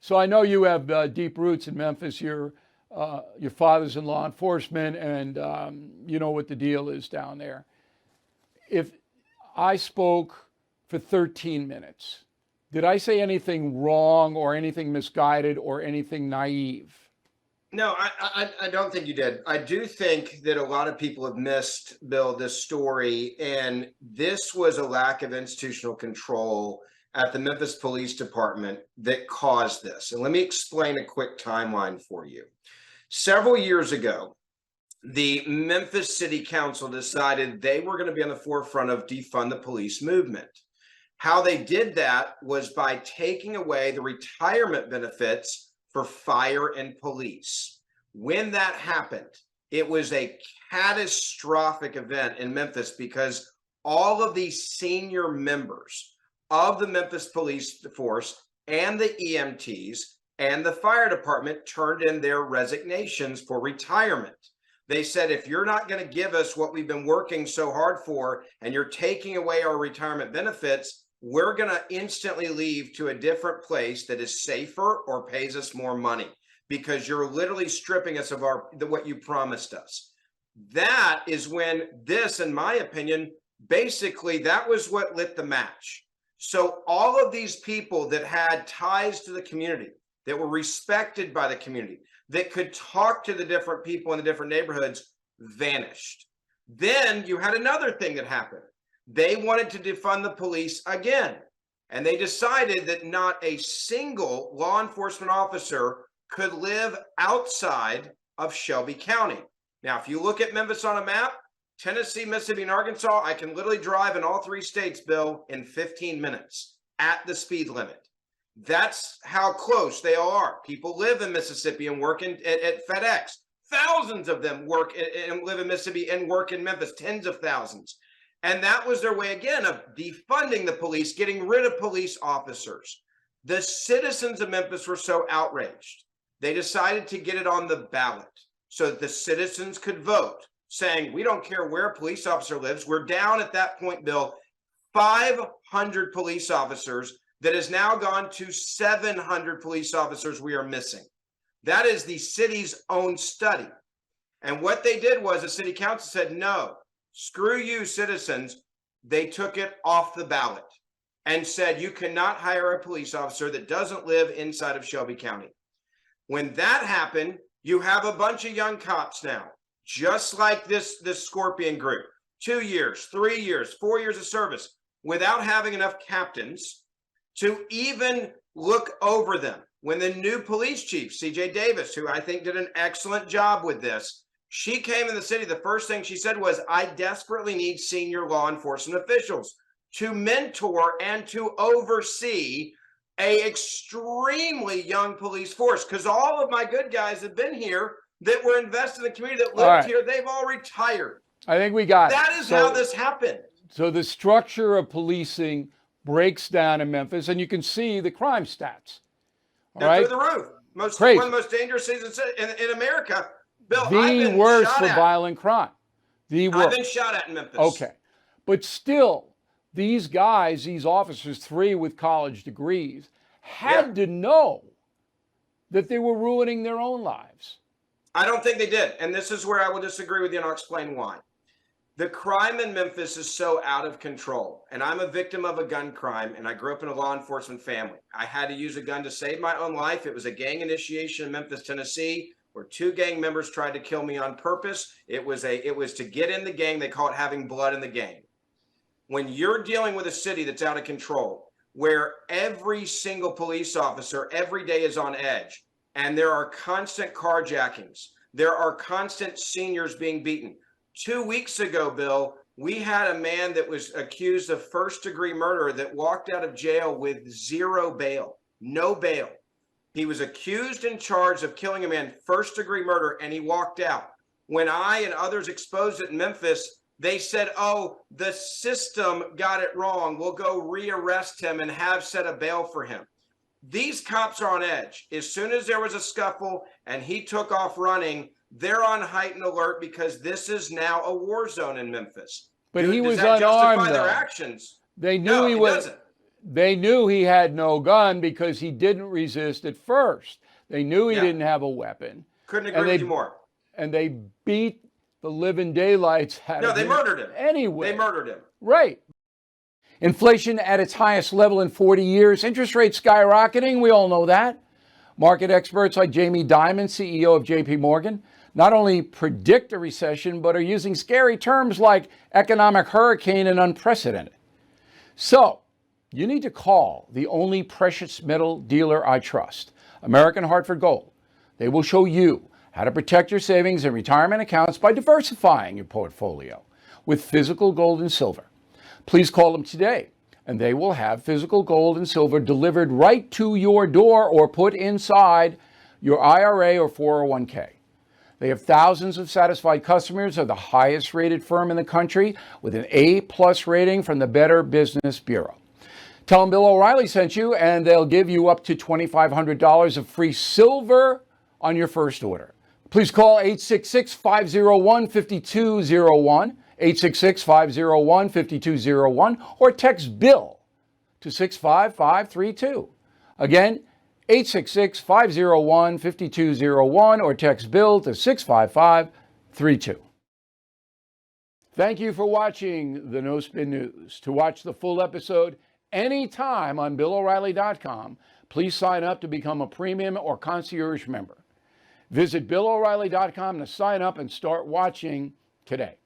So I know you have deep roots in Memphis. Your father's in law enforcement, and you know what the deal is down there. If I spoke for 13 minutes, did I say anything wrong or anything misguided or anything naive? No, I don't think you did. I do think that a lot of people have missed, Bill, this story. And this was a lack of institutional control at the Memphis Police Department that caused this. And let me explain a quick timeline for you. Several years ago, the Memphis City Council decided they were going to be on the forefront of defund the police movement. How they did that was by taking away the retirement benefits for fire and police. When that happened, it was a catastrophic event in Memphis because all of the senior members of the Memphis police force and the EMTs and the fire department turned in their resignations for retirement. They said, if you're not going to give us what we've been working so hard for, and you're taking away our retirement benefits, we're going to instantly leave to a different place that is safer or pays us more money, because you're literally stripping us of what you promised us. That is when this, in my opinion, basically that was what lit the match. So all of these people that had ties to the community, that were respected by the community, that could talk to the different people in the different neighborhoods, vanished. Then you had another thing that happened. They wanted to defund the police again. And they decided that not a single law enforcement officer could live outside of Shelby County. Now, if you look at Memphis on a map, Tennessee, Mississippi, and Arkansas, I can literally drive in all three states, Bill, in 15 minutes at the speed limit. That's how close they all are. People live in Mississippi and work at FedEx. Thousands of them work and live in Mississippi and work in Memphis, tens of thousands. And that was their way, again, of defunding the police, getting rid of police officers. The citizens of Memphis were so outraged, they decided to get it on the ballot so that the citizens could vote, saying, we don't care where a police officer lives. We're down at that point, Bill, 500 police officers. That has now gone to 700 police officers we are missing. That is the city's own study. And what they did was the city council said, no, screw you, citizens. They took it off the ballot and said, you cannot hire a police officer that doesn't live inside of Shelby County. When that happened, you have a bunch of young cops now, just like this Scorpion group, 2 years, 3 years, 4 years of service, without having enough captains to even look over them. When the new police chief, CJ Davis, who I think did an excellent job with this, she came in the city, the first thing she said was, I desperately need senior law enforcement officials to mentor and to oversee a extremely young police force, because all of my good guys have been here that were invested in the community that lived here. They've all retired. I think we got that is how this happened. So the structure of policing breaks down in Memphis, and you can see the crime stats. They're through the roof. One of the most dangerous cities in America. Bill, the worst for violent crime. The worst. I've been shot at in Memphis. Okay. But still, these guys, these officers, 3 with college degrees, had to know that they were ruining their own lives. I don't think they did. And this is where I will disagree with you, and I'll explain why. The crime in Memphis is so out of control, and I'm a victim of a gun crime, and I grew up in a law enforcement family. I had to use a gun to save my own life. It was a gang initiation in Memphis, Tennessee, where 2 gang members tried to kill me on purpose. It was to get in the gang. They call it having blood in the gang. When you're dealing with a city that's out of control, where every single police officer every day is on edge, and there are constant carjackings, there are constant seniors being beaten. 2 weeks ago, Bill, we had a man that was accused of first-degree murder that walked out of jail with 0 bail, no bail. He was accused and charged of killing a man, first-degree murder, and he walked out. When I and others exposed it in Memphis, they said, oh, the system got it wrong. We'll go rearrest him and have set a bail for him. These cops are on edge. As soon as there was a scuffle and he took off running, they're on heightened alert because this is now a war zone in Memphis. But he was unarmed, their actions? They knew he was. They knew he had no gun because he didn't resist at first. They knew he Yeah. didn't have a weapon. Couldn't And agree they- with you more. And they beat the living daylights out No, of they him murdered him. anyway. They murdered him. Right. Inflation at its highest level in 40 years. Interest rates skyrocketing. We all know that. Market experts like Jamie Dimon, CEO of JP Morgan, not only predict a recession, but are using scary terms like economic hurricane and unprecedented. So, you need to call the only precious metal dealer I trust, American Hartford Gold. They will show you how to protect your savings and retirement accounts by diversifying your portfolio with physical gold and silver. Please call them today, and they will have physical gold and silver delivered right to your door or put inside your IRA or 401k. They have thousands of satisfied customers, are the highest rated firm in the country with an A+ rating from the Better Business Bureau. Tell them Bill O'Reilly sent you, and they'll give you up to $2,500 of free silver on your first order. Please call 866-501-5201, 866-501-5201, or text BILL to 65532. Again, 866-501-5201, or text BILL to 65532. Thank you for watching the No Spin News. To watch the full episode anytime on BillO'Reilly.com, please sign up to become a premium or concierge member. Visit BillO'Reilly.com to sign up and start watching today.